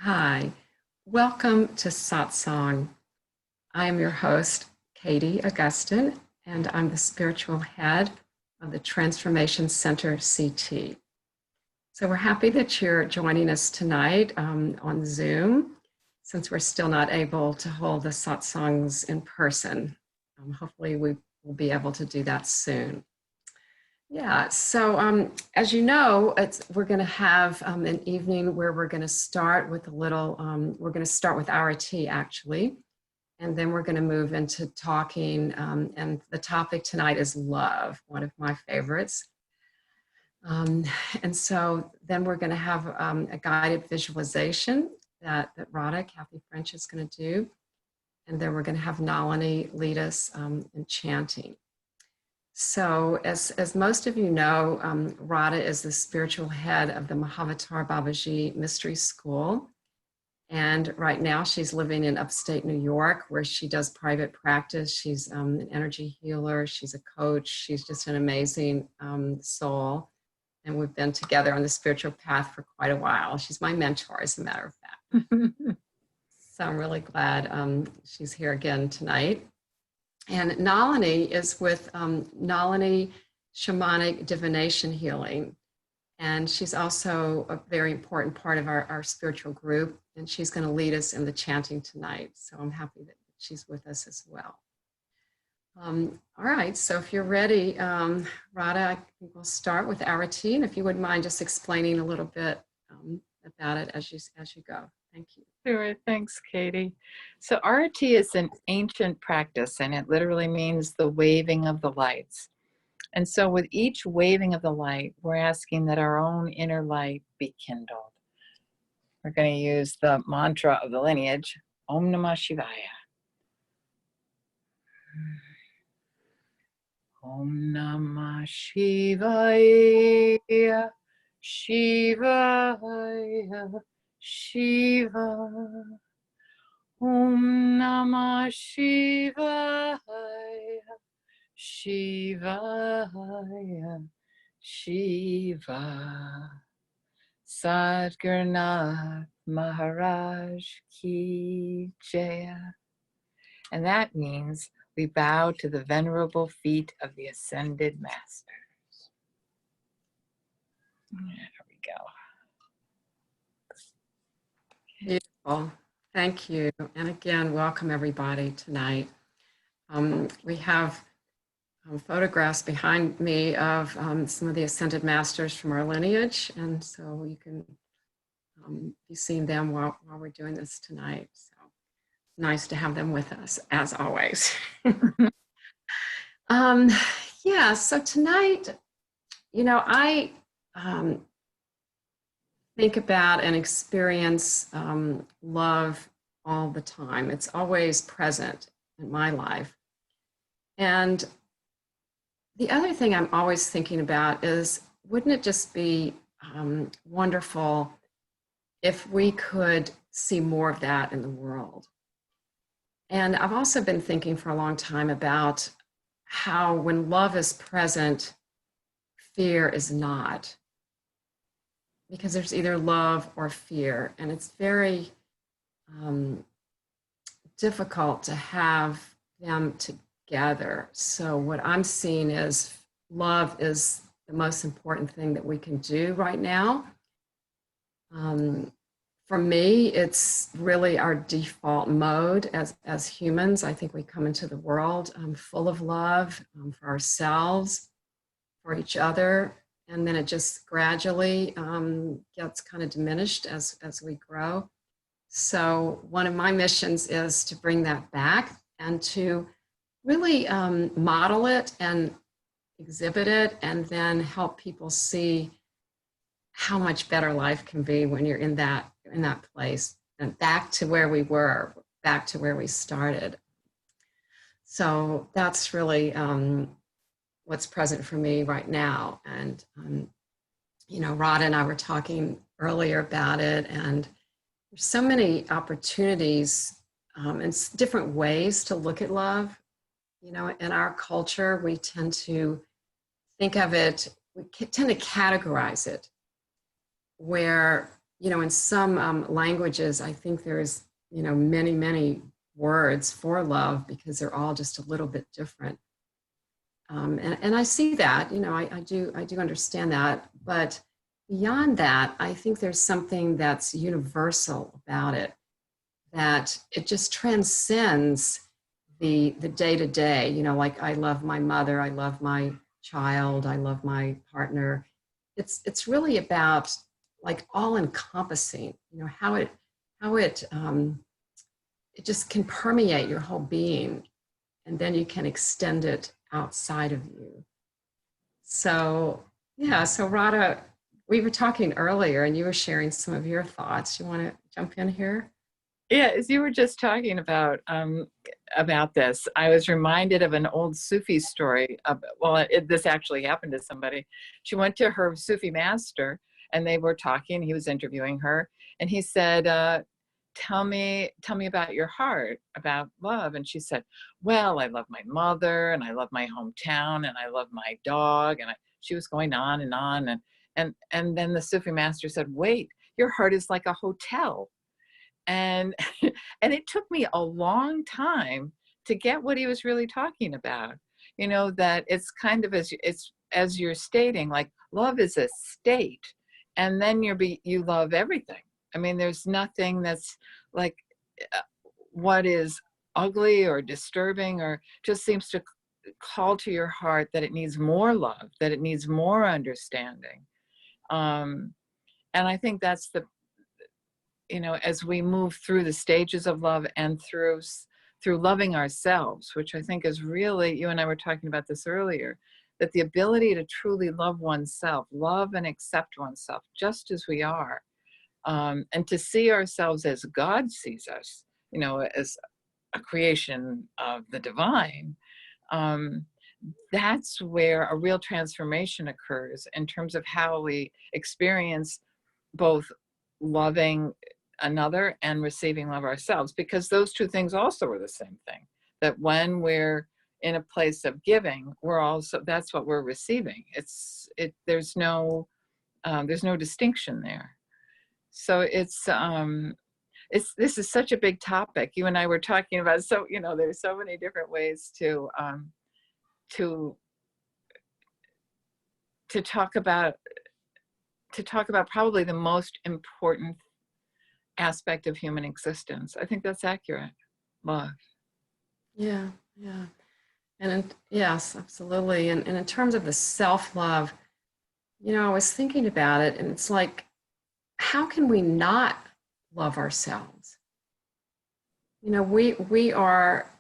Hi, welcome to Satsang. I am your host, Katie Augustyn, and I'm the spiritual head of the Transformation Center CT. So we're happy that you're joining us tonight on Zoom, since we're still not able to hold the satsangs in person. Hopefully we will be able to do that soon. Yeah, so as you know, we're going to have an evening where we're going to start with we're going to start with our tea actually, and then we're going to move into talking, and the topic tonight is love, one of my favorites. And so then we're going to have a guided visualization that Radha, Cathy French is going to do, and then we're going to have Nalini lead us in chanting. So as most of you know, Radha is the spiritual head of the Mahavatar Babaji Mystery School. And right now she's living in upstate New York, where she does private practice. She's an energy healer. She's a coach. She's just an amazing soul. And we've been together on the spiritual path for quite a while. She's my mentor, as a matter of fact. So I'm really glad she's here again tonight. And Nalini is with Nalini Shamanic Divination Healing. And she's also a very important part of our spiritual group. And she's going to lead us in the chanting tonight. So I'm happy that she's with us as well. All right, so if you're ready, Radha, I think we'll start with Arati. And if you wouldn't mind just explaining a little bit about it as you go. Thank you. Sure, thanks, Katie. So Arati is an ancient practice, and it literally means the waving of the lights. And so with each waving of the light, we're asking that our own inner light be kindled. We're going to use the mantra of the lineage, Om Namah Shivaya. Om Namah Shivaya, Shivaya, Shiva. Om Namah Shivaya, Shivaya, Shiva. Sadgurnath Maharaj Ki Jaya. And that means we bow to the venerable feet of the ascended masters. There we go. Beautiful. Thank you. And again, welcome everybody tonight. We have photographs behind me of some of the ascended masters from our lineage. And so you can be seeing them while we're doing this tonight. So nice to have them with us, as always. Yeah, so tonight, you know, I think about and experience love all the time. It's always present in my life. And the other thing I'm always thinking about is, wouldn't it just be wonderful if we could see more of that in the world? And I've also been thinking for a long time about how when love is present, fear is not. Because there's either love or fear, and it's very difficult to have them together. So what I'm seeing is love is the most important thing that we can do right now. For me, it's really our default mode as humans. I think we come into the world full of love for ourselves, for each other, and then it just gradually gets kind of diminished as we grow. So one of my missions is to bring that back and to really model it and exhibit it, and then help people see how much better life can be when you're in that place, and back to where we were, back to where we started. So that's really what's present for me right now. And you know, Radha and I were talking earlier about it, and there's so many opportunities and different ways to look at love. You know, in our culture, we tend to think of it, we tend to categorize it, where in some languages, I think there's, many, many words for love because they're all just a little bit different. And I see that, I do understand that. But beyond that, I think there's something that's universal about it, that it just transcends the day-to-day, like I love my mother, I love my child, I love my partner. It's really about like all encompassing, it just can permeate your whole being, and then you can extend it outside of you. So yeah, so Radha, we were talking earlier and you were sharing some of your thoughts. You want to jump in here? Yeah, as you were just talking about this, I was reminded of an old Sufi story. This actually happened to somebody. She went to her Sufi master, and they were talking. He was interviewing her, and he said, "Tell me about your heart, about love." And she said, "Well, I love my mother, and I love my hometown, and I love my dog." And she was going on and on, and then the Sufi master said, "Wait, your heart is like a hotel." And and it took me a long time to get what he was really talking about. That it's kind of as you're stating, like love is a state, and then you love everything. I mean, there's nothing that's like what is ugly or disturbing or just seems to call to your heart that it needs more love, that it needs more understanding. And I think that's as we move through the stages of love and through loving ourselves, which I think is really, you and I were talking about this earlier, that the ability to truly love oneself, love and accept oneself just as we are, and to see ourselves as God sees us, as a creation of the divine, that's where a real transformation occurs in terms of how we experience both loving another and receiving love ourselves, because those two things also are the same thing. That when we're in a place of giving, that's what we're receiving. There's no distinction there. So this is such a big topic. You and I were talking about, so there's so many different ways to talk about probably the most important aspect of human existence. I think that's accurate. Love. Yeah, yeah. Yes, absolutely. And in terms of the self-love, I was thinking about it, and it's like, how can we not love ourselves? We are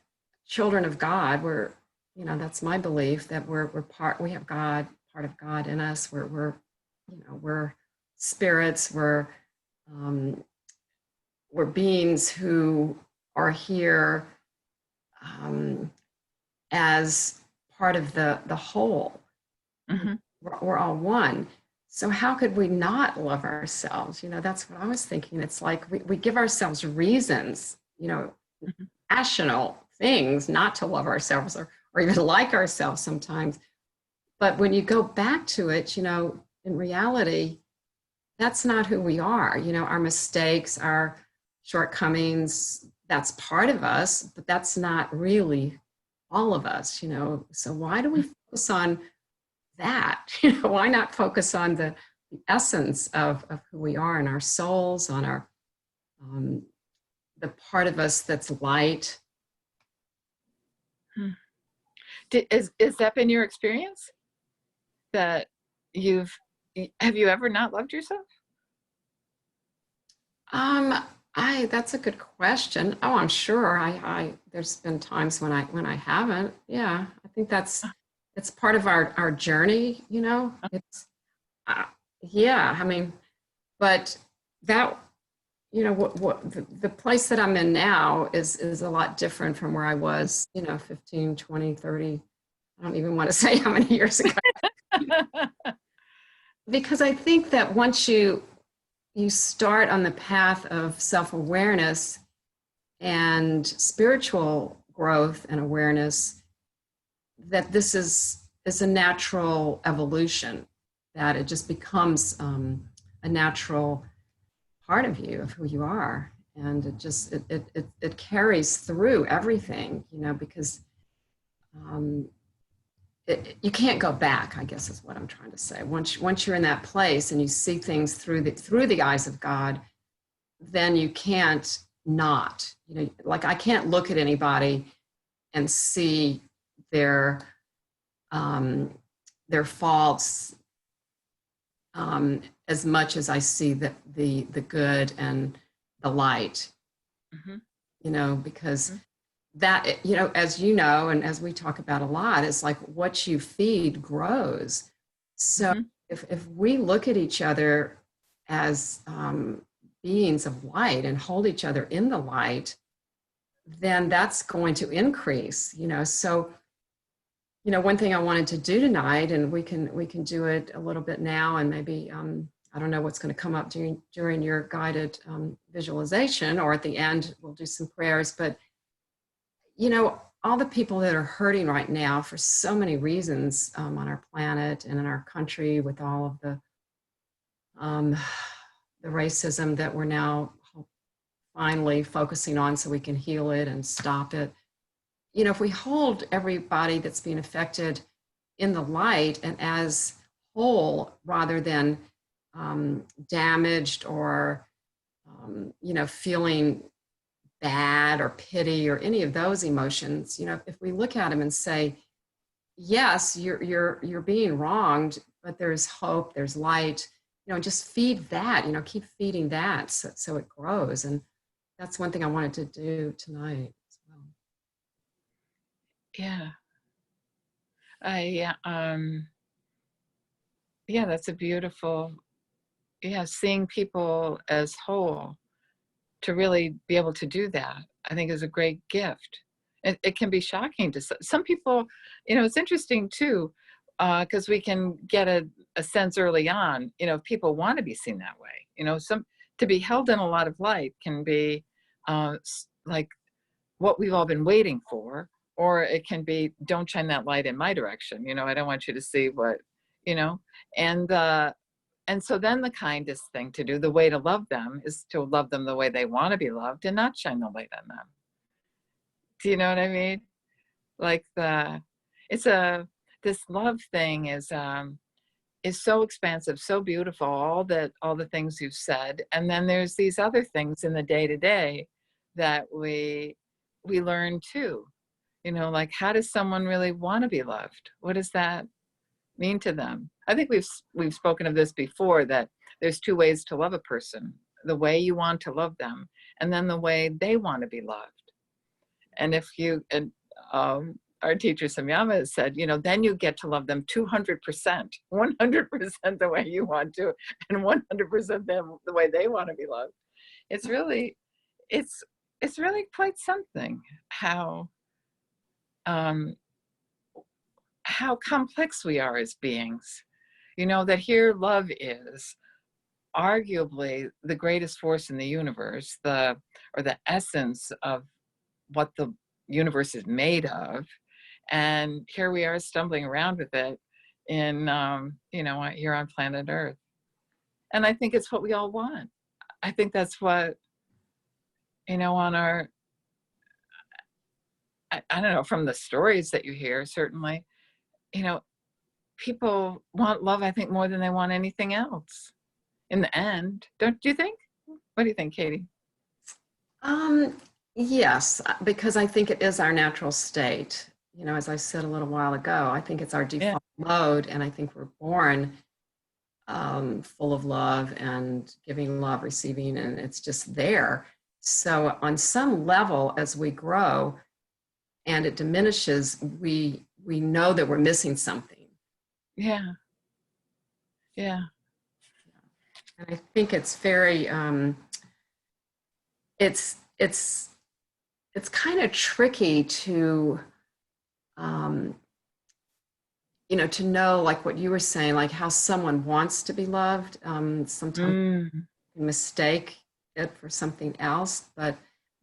children of God. We're, that's my belief, that we have God, part of God in us. We're spirits. We're beings who are here as part of the whole. Mm-hmm. We're all one. So how could we not love ourselves? That's what I was thinking. It's like we give ourselves reasons, Mm-hmm. rational things not to love ourselves or even like ourselves sometimes. But when you go back to it, in reality, that's not who we are. Our mistakes, our shortcomings, that's part of us, but that's not really all of us, So why do we focus on that? Why not focus on the essence of who we are and our souls, on our the part of us that's light? Is that been your experience? That have you ever not loved yourself? That's a good question. Oh, I'm sure. There's been times when I haven't. Yeah, I think it's part of our journey. It's yeah. I mean, but that what the place that I'm in now is a lot different from where I was. 15, 20, 30. I don't even want to say how many years ago. Because I think that once you start on the path of self-awareness and spiritual growth and awareness, that this is a natural evolution, that it just becomes a natural part of you, of who you are. And it just, it carries through everything, you know, because you can't go back, I guess is what I'm trying to say. Once you're in that place and you see things through the eyes of God, then you can't not, you know, like I can't look at anybody and see their faults as much as I see the good and the light, you know, because that, you know, as you know, and as we talk about a lot, it's like what you feed grows. So if we look at each other as beings of light and hold each other in the light, then that's going to increase, you know. So, you know, one thing I wanted to do tonight, and we can do it a little bit now, and maybe I don't know what's going to come up during your guided visualization, or at the end we'll do some prayers. But you know, all the people that are hurting right now for so many reasons on our planet and in our country, with all of the racism that we're now finally focusing on so we can heal it and stop it. You know, if we hold everybody that's being affected in the light and as whole rather than damaged or, you know, feeling bad or pity or any of those emotions, you know, if we look at them and say, yes, you're being wronged, but there's hope, there's light, you know, just feed that, you know, keep feeding that so it grows. And that's one thing I wanted to do tonight as well. Yeah. Yeah, that's a beautiful, seeing people as whole, to really be able to do that, I think is a great gift. It can be shocking to some people, you know, it's interesting too, because we can get a sense early on, you know, if people want to be seen that way, you know, to be held in a lot of light can be like what we've all been waiting for, or it can be, don't shine that light in my direction, you know, I don't want you to see what, you know, and so then the kindest thing to do, the way to love them, is to love them the way they want to be loved and not shine the light on them. Do you know what I mean? Like this love thing is so expansive, so beautiful, all the things you've said. And then there's these other things in the day to day that we learn too. You know, like, how does someone really want to be loved? What does that mean to them? I think we've spoken of this before, that there's two ways to love a person: the way you want to love them, and then the way they want to be loved. And if you, and our teacher Samyama has said, you know, then you get to love them 200%, 100% the way you want to, and 100% them the way they want to be loved. It's really quite something how complex we are as beings. You know, that here love is arguably the greatest force in the universe, or the essence of what the universe is made of. And here we are stumbling around with it in, you know, here on planet Earth. And I think it's what we all want. I think that's what, you know, on our, I don't know, from the stories that you hear, certainly, you know, people want love, I think, more than they want anything else in the end. Don't you think? What do you think, Katie? Yes, because I think it is our natural state. You know, as I said a little while ago, I think it's our default mode, and I think we're born full of love and giving love, receiving, and it's just there. So on some level, as we grow and it diminishes, we know that we're missing something. Yeah. And I think it's very it's kind of tricky to you know, to know, like what you were saying, like how someone wants to be loved. Sometimes mistake it for something else, but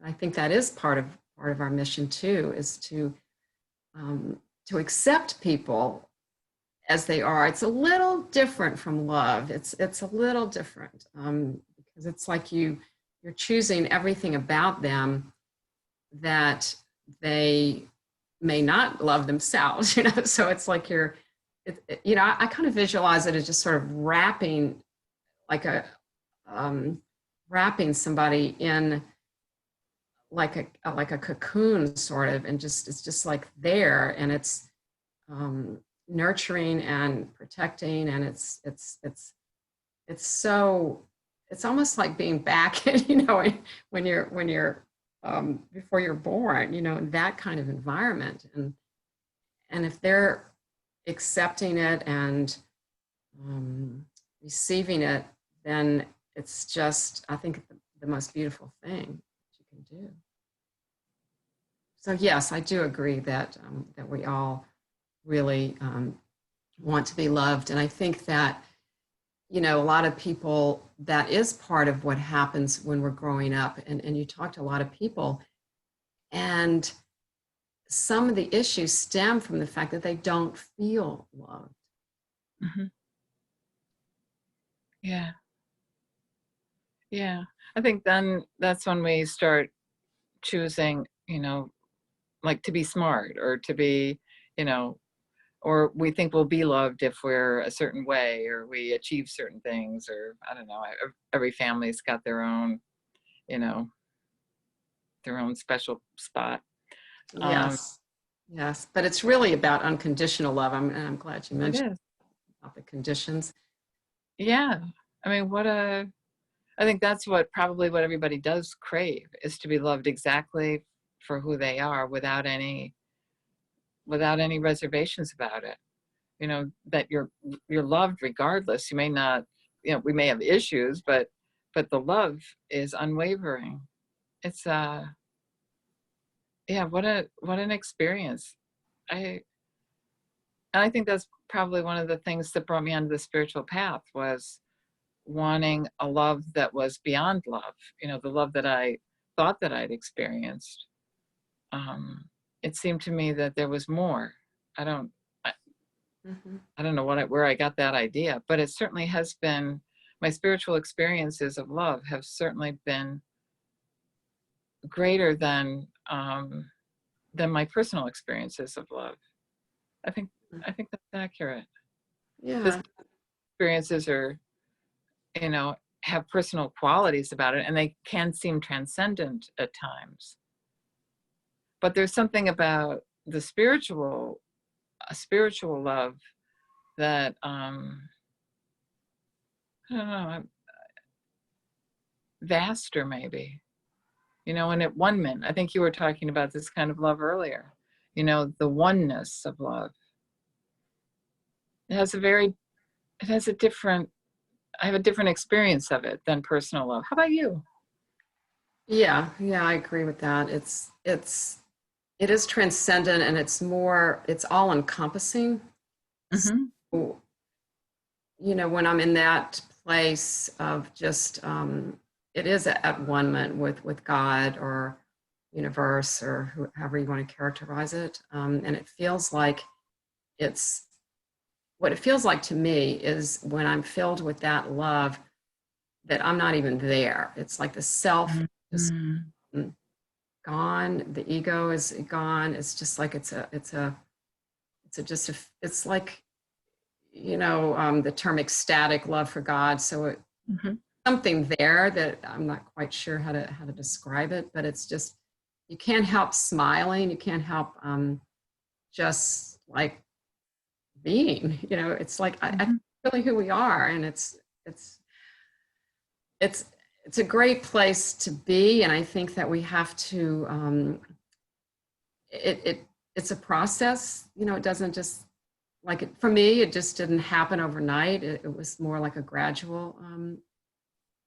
I think that is part of our mission too, is to accept people as they are. It's a little different from love. It's a little different because it's like you're choosing everything about them that they may not love themselves, so it's like I kind of visualize it as just sort of wrapping, like wrapping somebody in like a cocoon sort of, and it's just like there, and it's nurturing and protecting, and it's almost like being back when you're before you're born, in that kind of environment, and if they're accepting it and receiving it, then it's just, I think, the most beautiful thing that you can do. So yes, I do agree that that we all really want to be loved, and I think that a lot of people, that is part of what happens when we're growing up, and you talk to a lot of people, and some of the issues stem from the fact that they don't feel loved. Mm-hmm. Yeah. Yeah. I think then that's when we start choosing, like to be smart, or to be, or we think we'll be loved if we're a certain way, or we achieve certain things, or I don't know. Every family's got their own, their own special spot. Yes, yes, but it's really about unconditional love. I'm glad you It mentioned is. about the conditions. Yeah. I mean, I think that's probably what everybody does crave, is to be loved exactly for who they are, without any reservations about it. That you're loved regardless. You may not, we may have issues, but the love is unwavering. It's yeah, what an experience. I think that's probably one of the things that brought me onto the spiritual path, was wanting a love that was beyond love, the love that I thought that I'd experienced. It seemed to me that there was more. I don't Mm-hmm. I don't know where I got that idea, but it certainly has been, my spiritual experiences of love have certainly been greater than my personal experiences of love. I think that's accurate. The Yeah. experiences are, have personal qualities about it, and they can seem transcendent at times. But there's something about the spiritual love that I don't know, vaster maybe, and at one minute, I think you were talking about this kind of love earlier, the oneness of love. It has a different, I have a different experience of it than personal love. How about you? Yeah, I agree with that. It is transcendent, and it's all encompassing. Mm-hmm. So, when I'm in that place of just, it is at one with God or universe, or however you want to characterize it. And it feels like what it feels like to me is when I'm filled with that love, that I'm not even there. It's like the self is Mm-hmm. gone, the ego is gone. It's just like it's like, the term ecstatic love for God. So Mm-hmm. something there that I'm not quite sure how to describe it, but it's just, you can't help smiling. You can't help just like being, it's like, I really who we are. And it's it's a great place to be. And I think that we have to, it's a process, it doesn't just, like, for me, it just didn't happen overnight. It was more like a gradual,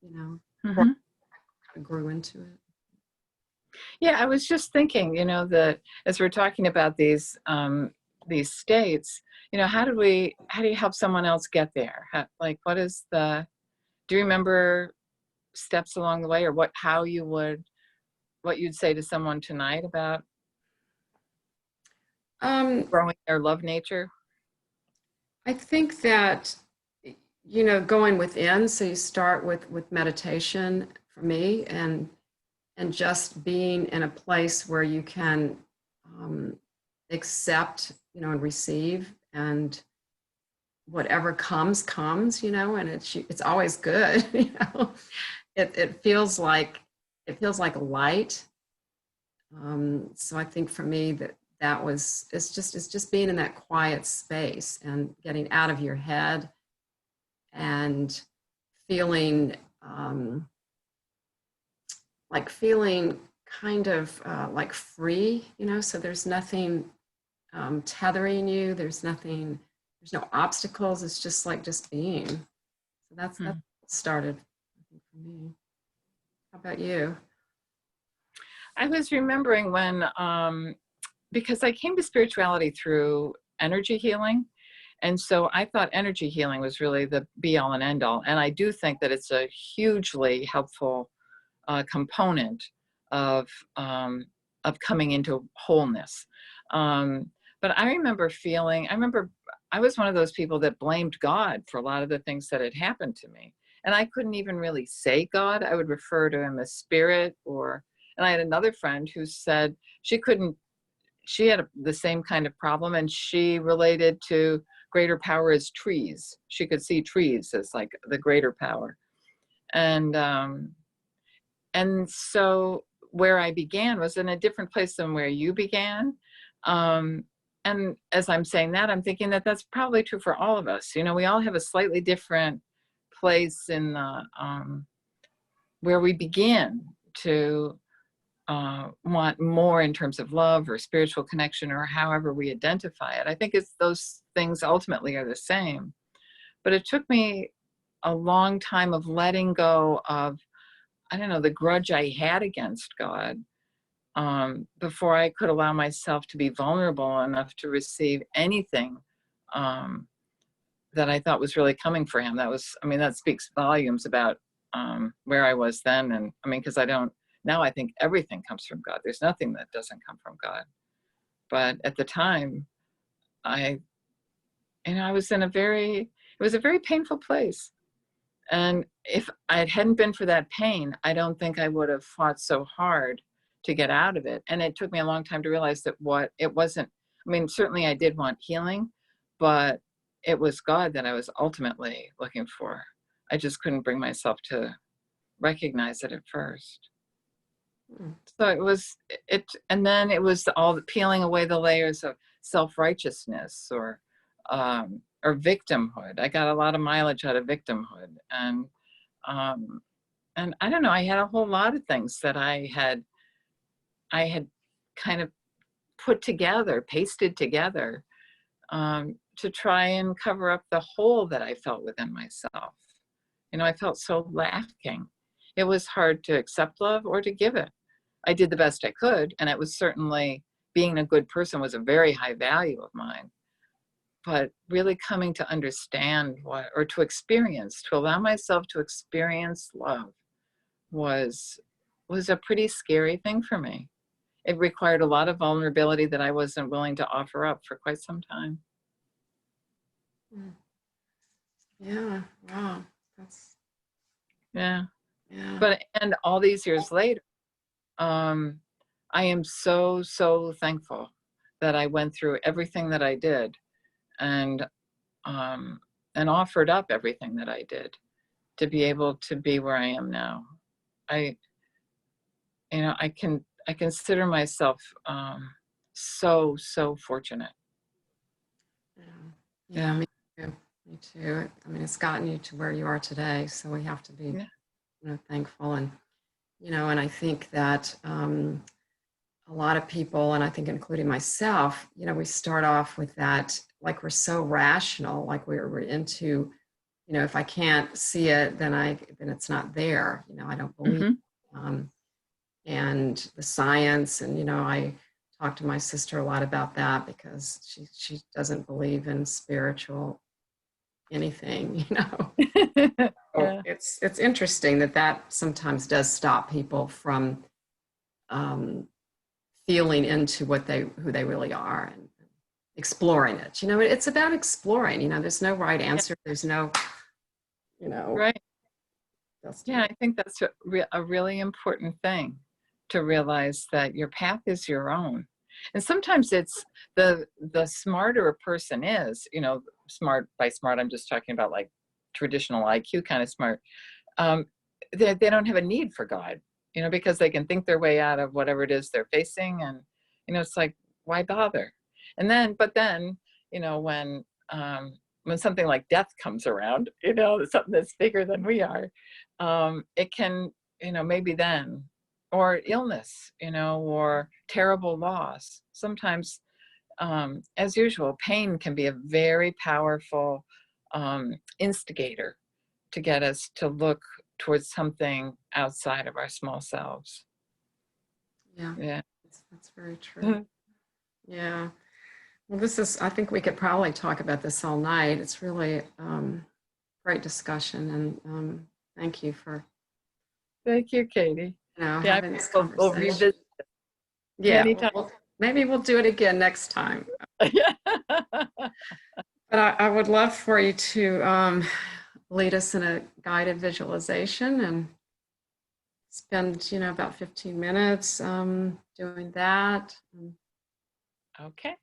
Mm-hmm. kind of grew into it. Yeah, I was just thinking, that as we're talking about these states, how do you help someone else get there? Do you remember steps along the way, or what you'd say to someone tonight about Um, growing their love nature? I think that, going within. So you start with meditation for me, and just being in a place where you can accept, and receive, and whatever comes, and it's always good. It feels like light. So I think for me it's just being in that quiet space and getting out of your head and feeling feeling kind of like free, so there's nothing tethering you. There's no obstacles. It's just being. So that's what started, I think, for me. How about you? I was remembering when, because I came to spirituality through energy healing. And so I thought energy healing was really the be all and end all. And I do think that it's a hugely helpful component of coming into wholeness. But I remember I was one of those people that blamed God for a lot of the things that had happened to me. And I couldn't even really say God. I would refer to him as spirit, and I had another friend who said she had the same kind of problem, and she related to greater power as trees. She could see trees as like the greater power. And so where I began was in a different place than where you began. And as I'm saying that, I'm thinking that that's probably true for all of us. We all have a slightly different place in the, where we begin to want more in terms of love or spiritual connection, or however we identify it. I think those things ultimately are the same. But it took me a long time of letting go of, I don't know, the grudge I had against God, before I could allow myself to be vulnerable enough to receive anything that I thought was really coming for him. That speaks volumes about where I was then. And because now I think everything comes from God. There's nothing that doesn't come from God. But at the time, I was it was a very painful place. And if I hadn't been for that pain, I don't think I would have fought so hard to get out of it. And it took me a long time to realize that certainly I did want healing, but it was God that I was ultimately looking for. I just couldn't bring myself to recognize it at first. So and then it was all the peeling away the layers of self-righteousness or victimhood. I got a lot of mileage out of victimhood. And I don't know, I had a whole lot of things that I had kind of pasted together to try and cover up the hole that I felt within myself. I felt so lacking. It was hard to accept love or to give it. I did the best I could, and it was certainly, being a good person was a very high value of mine. But really coming to understand to allow myself to experience love was a pretty scary thing for me. It required a lot of vulnerability that I wasn't willing to offer up for quite some time. Yeah, wow. Yeah. Yeah. But, and all these years later, I am so, so thankful that I went through everything that I did and offered up everything that I did to be able to be where I am now. I consider myself so, so fortunate. Yeah, me too. Me too. It's gotten you to where you are today, so we have to be thankful. And and I think that a lot of people, and I think including myself, we start off with that, like we're so rational, like we're into, if I can't see it, then it's not there. I don't believe. And the science, and I talk to my sister a lot about that because she doesn't believe in spiritual anything. So it's interesting that sometimes does stop people from feeling into who they really are and exploring it. It's about exploring. There's no right answer. There's no you know. Right. Just Yeah, I think that's a really important thing, to realize that your path is your own. And sometimes it's the smarter a person is, you know, smart, by smart, I'm just talking about like traditional IQ kind of smart. They don't have a need for God, you know, because they can think their way out of whatever it is they're facing. And, you know, it's like, why bother? And then, but then, you know, when something like death comes around, you know, something that's bigger than we are, it can, you know, maybe then, or illness, you know, or terrible loss. Sometimes, as usual, pain can be a very powerful instigator to get us to look towards something outside of our small selves. yeah, Yeah. that's very true. Yeah. Well, I think we could probably talk about this all night. It's really great discussion, and thank you for, Thank you, Katie. Yeah, having this we'll conversation. revisit Yeah, many times. maybe we'll do it again next time. Yeah. But I would love for you to lead us in a guided visualization and spend, about 15 minutes doing that. Okay.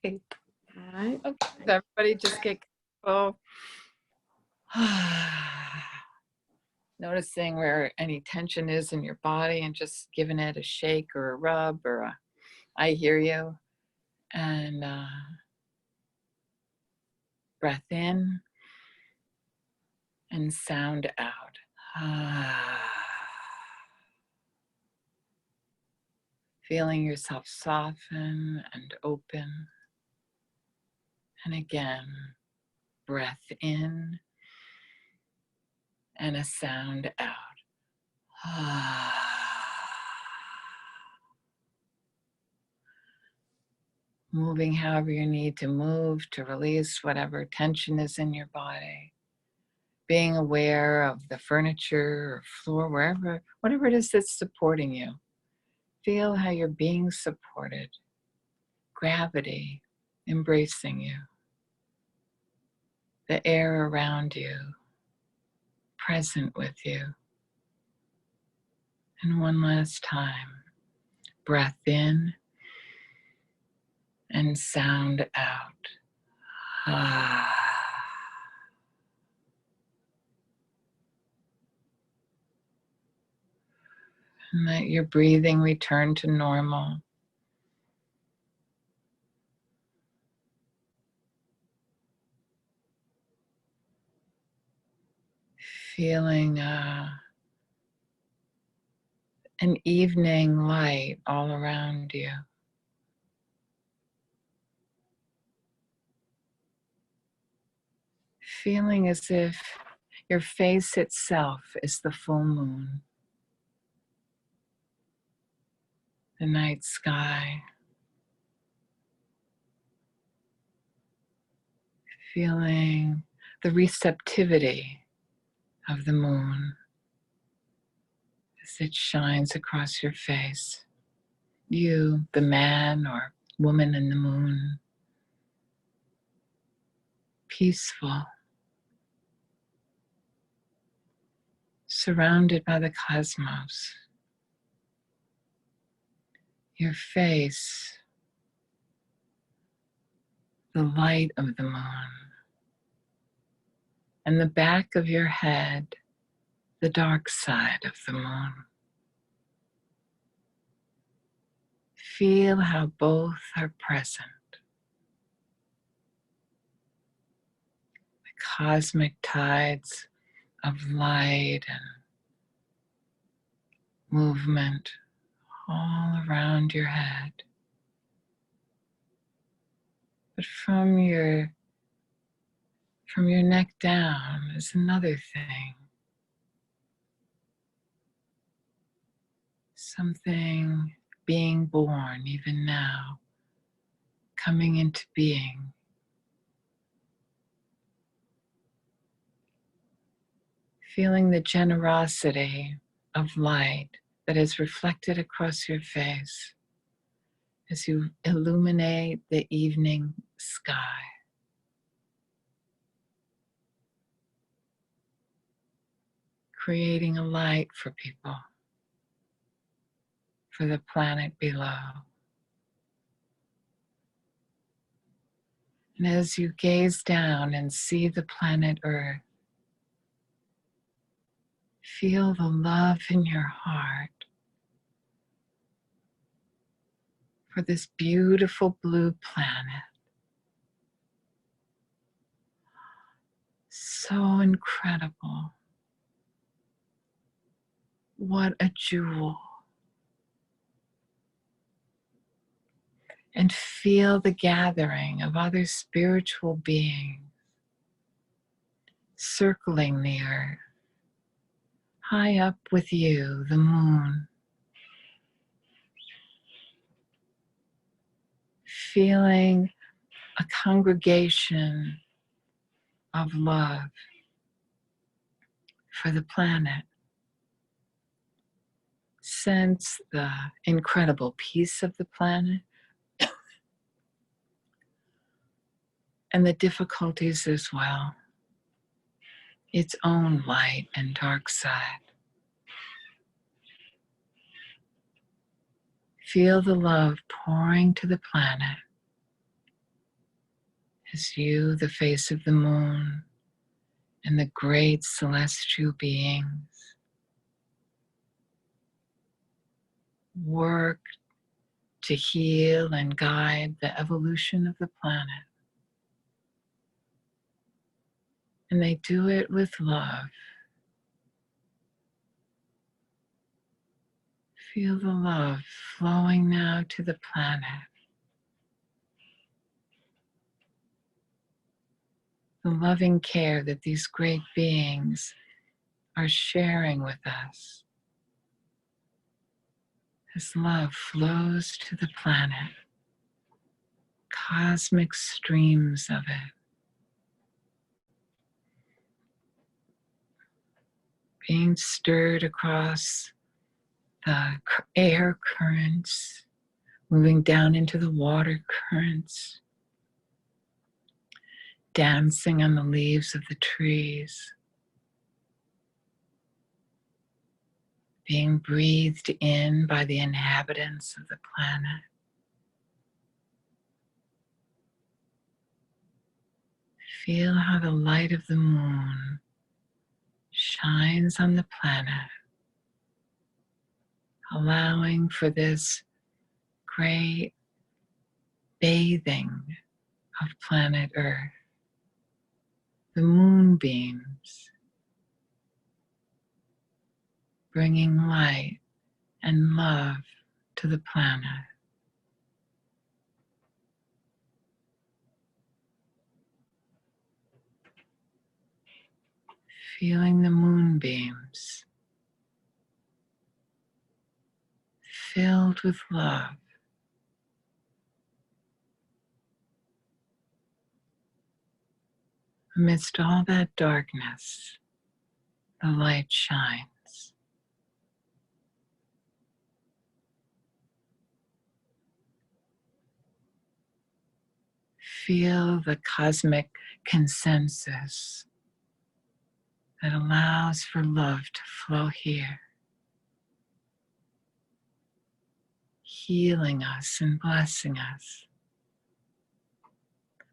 All right. Okay. So everybody just get comfortable. Noticing where any tension is in your body and just giving it a shake or a rub or a I hear you. And breath in and sound out. Feeling yourself soften and open. And again, breath in and a sound out. Moving however you need to move to release whatever tension is in your body. Being aware of the furniture or floor, whatever it is that's supporting you. Feel how you're being supported. Gravity embracing you. The air around you, present with you. And one last time, breath in and sound out. And let your breathing return to normal. Feeling an evening light all around you. Feeling as if your face itself is the full moon. The night sky. Feeling the receptivity of the moon as it shines across your face. You, the man or woman in the moon, peaceful, surrounded by the cosmos. Your face, the light of the moon, and the back of your head, the dark side of the moon. Feel how both are present. The cosmic tides of light and movement all around your head. But from your neck down is another thing. Something being born even now, coming into being. Feeling the generosity of light that is reflected across your face as you illuminate the evening sky. creating a light for people, for the planet below. And as you gaze down and see the planet Earth, feel the love in your heart for this beautiful blue planet. So incredible. What a jewel. And feel the gathering of other spiritual beings circling the earth. High up with you, the moon. Feeling a congregation of love for the planet. Sense the incredible peace of the planet and the difficulties as well. Its own light and dark side. Feel the love pouring to the planet as you, the face of the moon, and the great celestial beings work to heal and guide the evolution of the planet. And they do it with love. Feel the love flowing now to the planet. The loving care that these great beings are sharing with us. As love flows to the planet, cosmic streams of it, being stirred across the air currents, moving down into the water currents, dancing on the leaves of the trees, being breathed in by the inhabitants of the planet. Feel how the light of the moon shines on the planet, allowing for this great bathing of planet Earth. The moonbeams bringing light and love to the planet. Feeling the moonbeams filled with love. Amidst all that darkness, the light shines. Feel the cosmic consensus that allows for love to flow here, healing us and blessing us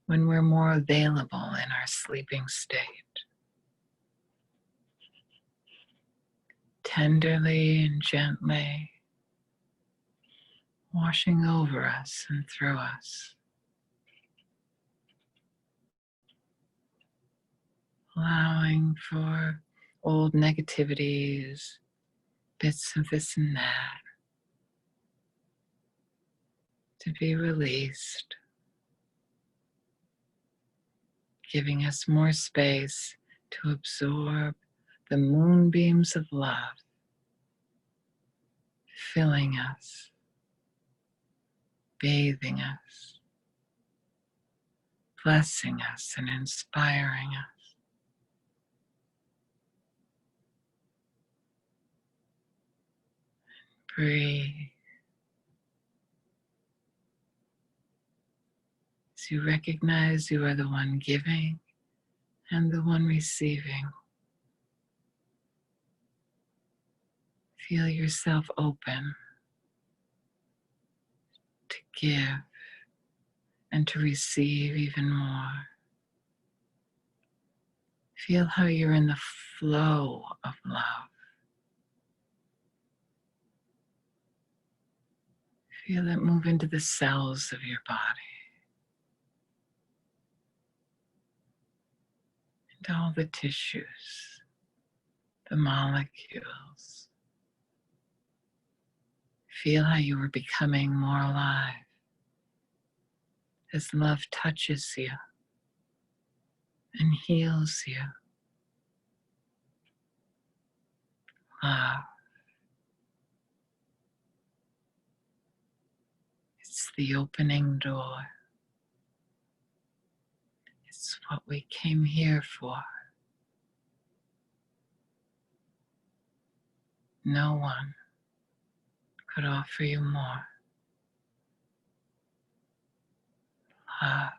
when we're more available in our sleeping state. Tenderly and gently washing over us and through us. Allowing for old negativities, bits of this and that, to be released, giving us more space to absorb the moonbeams of love, filling us, bathing us, blessing us, and inspiring us. Breathe. As you recognize you are the one giving and the one receiving. Feel yourself open to give and to receive even more. Feel how you're in the flow of love. Feel it move into the cells of your body, into all the tissues, the molecules. Feel how you are becoming more alive as love touches you and heals you. Love. It's the opening door. It's what we came here for. No one could offer you more. Love.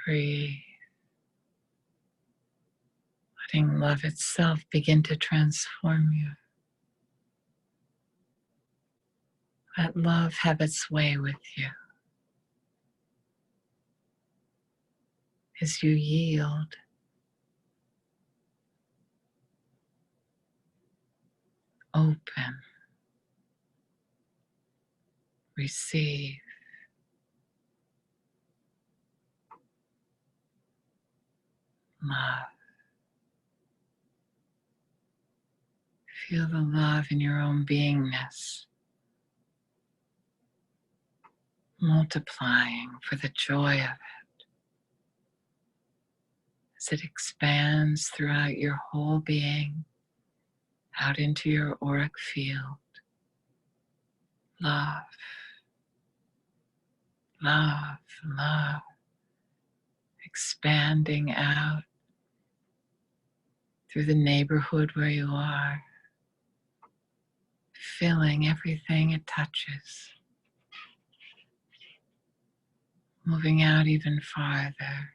Breathe. Letting love itself begin to transform you. Let love have its way with you as you yield. Open. Receive. Love. Feel the love in your own beingness, multiplying for the joy of it as it expands throughout your whole being, out into your auric field. Love, love, love, expanding out through the neighborhood where you are, filling everything it touches, moving out even farther,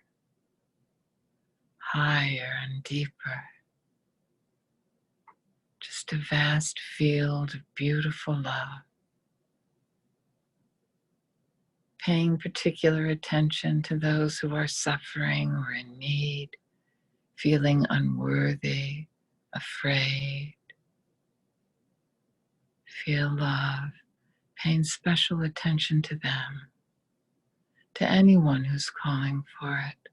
higher and deeper. Just a vast field of beautiful love. Paying particular attention to those who are suffering or in need, feeling unworthy, afraid. Feel love, paying special attention to them, to anyone who's calling for it.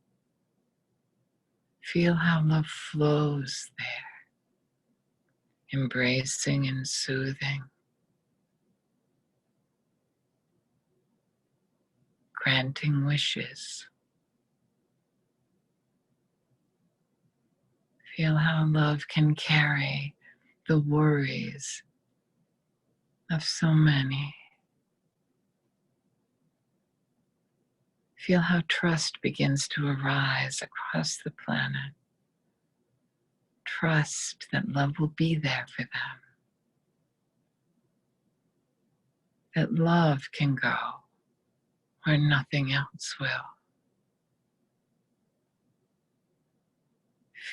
Feel how love flows there, embracing and soothing, granting wishes. Feel how love can carry the worries of so many. Feel how trust begins to arise across the planet. Trust that love will be there for them. That love can go where nothing else will.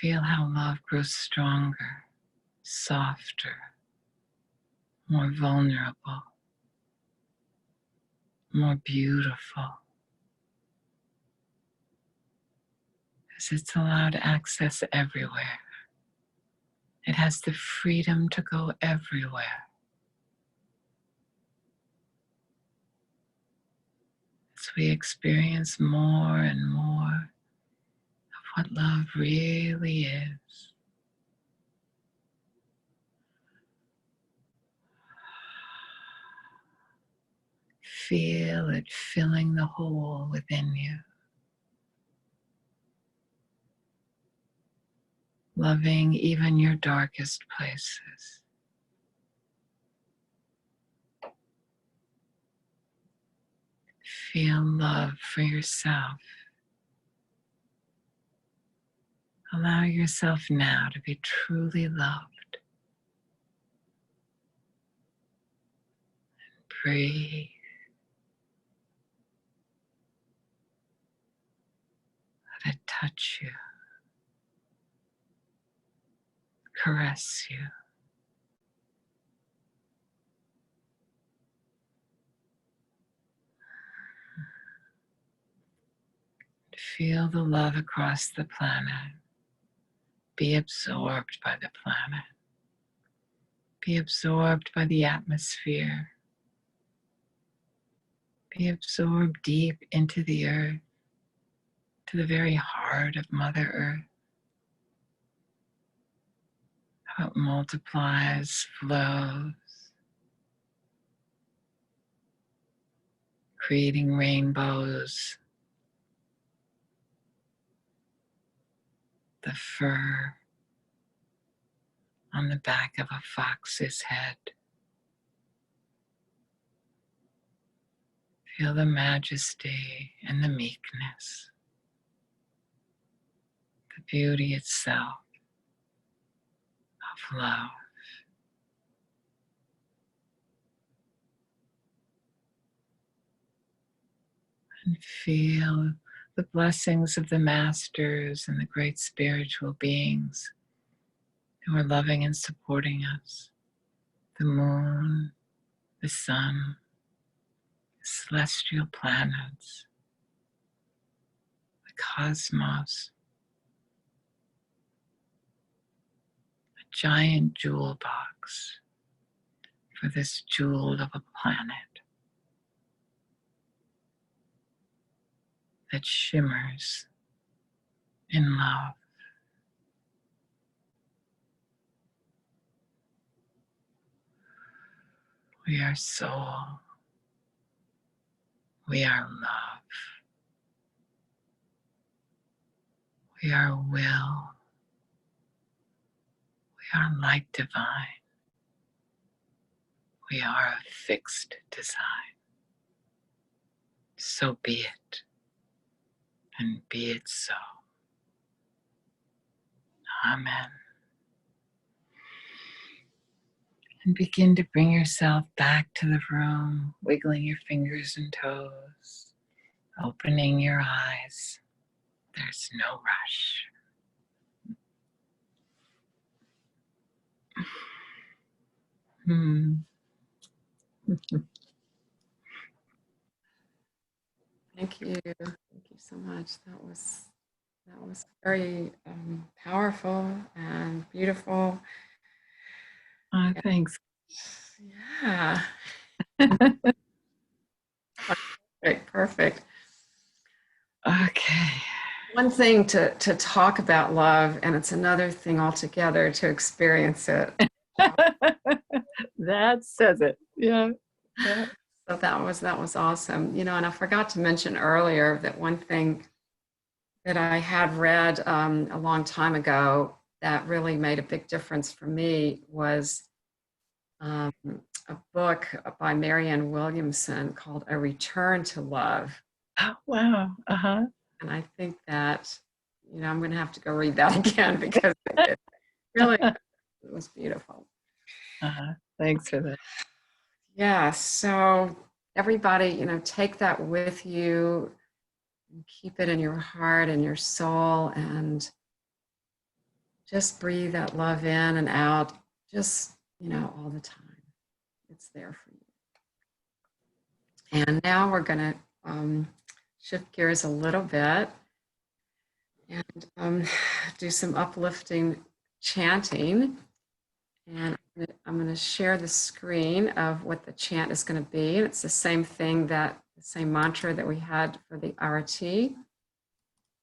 Feel how love grows stronger, softer, more vulnerable, more beautiful, as it's allowed access everywhere. It has the freedom to go everywhere. As we experience more and more of what love really is. Feel it filling the hole within you. Loving even your darkest places. Feel love for yourself. Allow yourself now to be truly loved. Breathe. Let it touch you. caress you. Feel the love across the planet. Be absorbed by the planet. Be absorbed by the atmosphere. Be absorbed deep into the earth, to the very heart of Mother Earth. How it multiplies, flows, creating rainbows, the fur on the back of a fox's head. Feel the majesty and the meekness, the beauty itself of love. And feel the blessings of the masters and the great spiritual beings who are loving and supporting us. The moon, the sun, the celestial planets, the cosmos, a giant jewel box for this jewel of a planet that shimmers in love. We are soul. We are love. We are will. We are light divine. We are a fixed design. So be it, and be it so. Amen. And begin to bring yourself back to the room, wiggling your fingers and toes, opening your eyes. There's no rush. Thank you. Thank you so much. That was very powerful and beautiful. Thanks. Yeah. Perfect. Okay. One thing to talk about love, and it's another thing altogether to experience it. That says it. Yeah. So that was awesome. And I forgot to mention earlier that one thing that I had read a long time ago that really made a big difference for me was a book by Marianne Williamson called A Return to Love. Oh, wow. And I think that, I'm going to have to go read that again because it really it was beautiful. Thanks for that. Yeah, so everybody, take that with you and keep it in your heart and your soul and just breathe that love in and out, just, all the time. It's there for you. And now we're going to shift gears a little bit and do some uplifting chanting. And I'm going to share the screen of what the chant is going to be. It's the same thing the same mantra that we had for the Arati.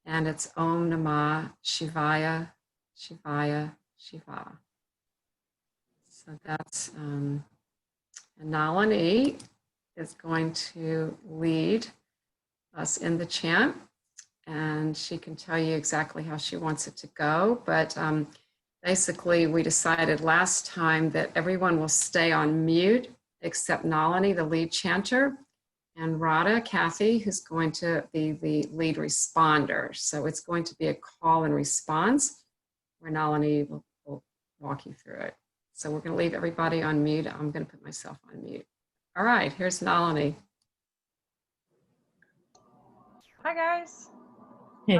And it's Om Namah Shivaya, Shivaya, Shiva. So that's, and Nalini is going to lead us in the chant. And she can tell you exactly how she wants it to go. But basically, we decided last time that everyone will stay on mute except Nalini, the lead chanter, and Radha, Cathy, who's going to be the lead responder. So it's going to be a call and response where Nalini will walk you through it. So we're going to leave everybody on mute. I'm going to put myself on mute. All right, here's Nalini. Hi, guys. Hey.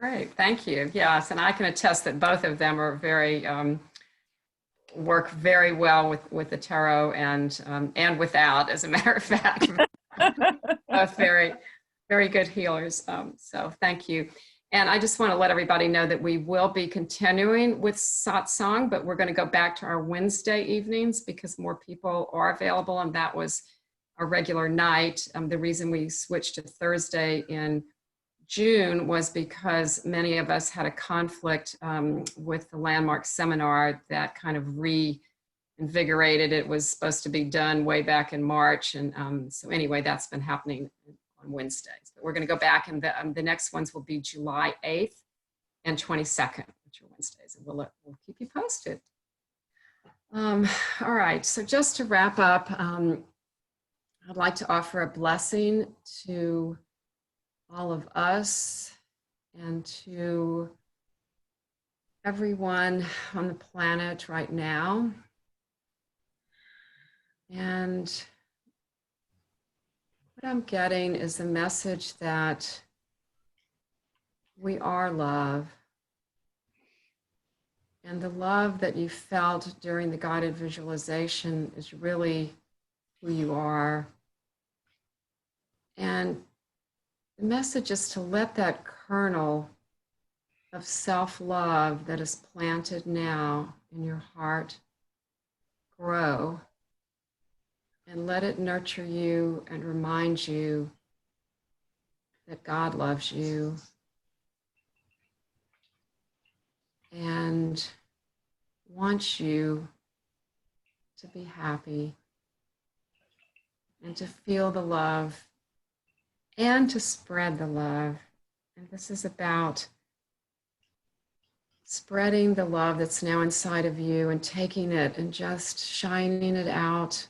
Great, thank you. Yes, and I can attest that both of them are very work very well with the tarot and without, as a matter of fact. Both very, very good healers. So thank you. And I just want to let everybody know that we will be continuing with Satsang, but we're going to go back to our Wednesday evenings because more people are available, and that was our regular night. The reason we switched to Thursday in June was because many of us had a conflict with the landmark seminar that kind of reinvigorated. It was supposed to be done way back in March. And so anyway, that's been happening on Wednesdays. But we're going to go back, and the next ones will be July 8th and 22nd, which are Wednesdays. And we'll keep you posted. All right, so just to wrap up, I'd like to offer a blessing to all of us and to everyone on the planet right now. And what I'm getting is the message that we are love. And the love that you felt during the guided visualization is really who you are. And the message is to let that kernel of self-love that is planted now in your heart grow, and let it nurture you and remind you that God loves you and wants you to be happy and to feel the love and to spread the love. And this is about spreading the love that's now inside of you and taking it and just shining it out.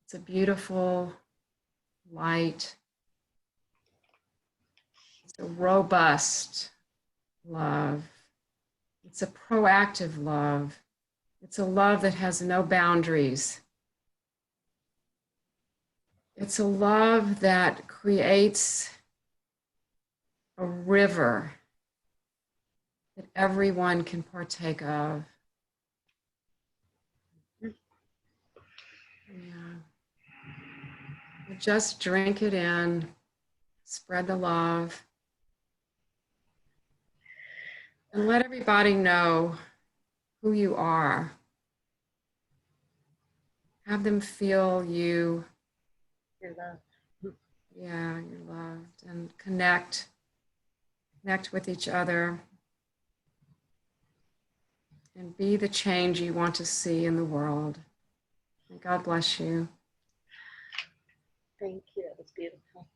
It's a beautiful light. It's a robust love. It's a proactive love. It's a love that has no boundaries. It's a love that creates a river that everyone can partake of. Yeah. Just drink it in, spread the love, and let everybody know who you are. Have them feel you. You're loved. Yeah, you're loved, and connect with each other, and be the change you want to see in the world. May God bless you. Thank you. That was beautiful.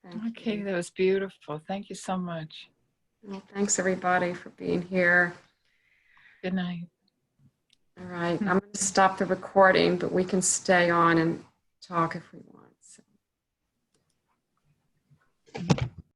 Thank you. That was beautiful. Thank you so much. Well, thanks everybody for being here. Good night. All right, I'm going to stop the recording, but we can stay on and talk if we want. So.